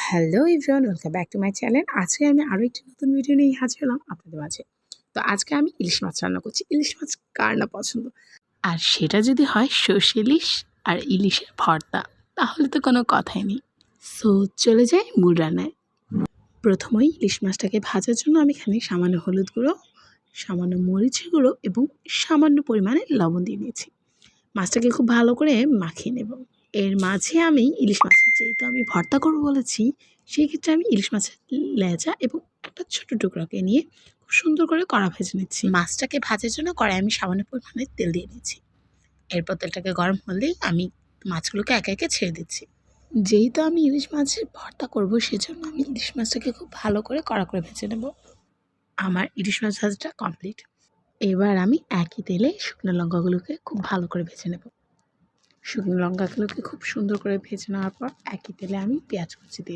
Hello everyone, welcome back to my channel. আজকে আমি আরও একটি নতুন ভিডিও নিয়ে হাজির হলাম আপনাদের মাঝে। তো আজকে আমি ইলিশ মাছ রান্না করছি। ইলিশ মাছ কার না পছন্দ, আর সেটা যদি হয় সর্ষে ইলিশ আর ইলিশের ভর্তা, তাহলে তো কোনো কথাই নেই। সো চলে যাই মূল রান্নায়। প্রথমেই ইলিশ মাছটাকে ভাজার জন্য আমি এখানে সামান্য হলুদ গুঁড়ো, সামান্য মরিচের গুঁড়ো এবং সামান্য পরিমাণে লবণ দিয়ে নিয়েছি। মাছটাকে খুব ভালো করে মাখিয়ে নেব। এর মাঝে আমি ইলিশ মাছের, যেহেতু আমি ভর্তা করবো বলেছি, সেই ক্ষেত্রে আমি ইলিশ মাছের লেজা এবং একটা ছোটো টুকরাকে নিয়ে খুব সুন্দর করে কড়া ভেজে নিচ্ছি। মাছটাকে ভাজার জন্য কড়াই আমি সামান্য পরিমাণে তেল দিয়ে নিচ্ছি। এরপর তেলটাকে গরম হলেই আমি মাছগুলোকে একে একে ছেড়ে দিচ্ছি। যেহেতু আমি ইলিশ মাছের ভর্তা করবো, সেজন্য আমি ইলিশ মাছটাকে খুব ভালো করে কড়া করে ভেজে নেব। আমার ইলিশ মাছ ভাজাটা কমপ্লিট। এবার আমি একই তেলে শুকনো লঙ্কাগুলোকে খুব ভালো করে ভেজে নেব। শুকনো লঙ্কাগুলোকে খুব সুন্দর করে ভেজে নেওয়ার পর একই তেলে আমি পেঁয়াজ কুচি দিয়ে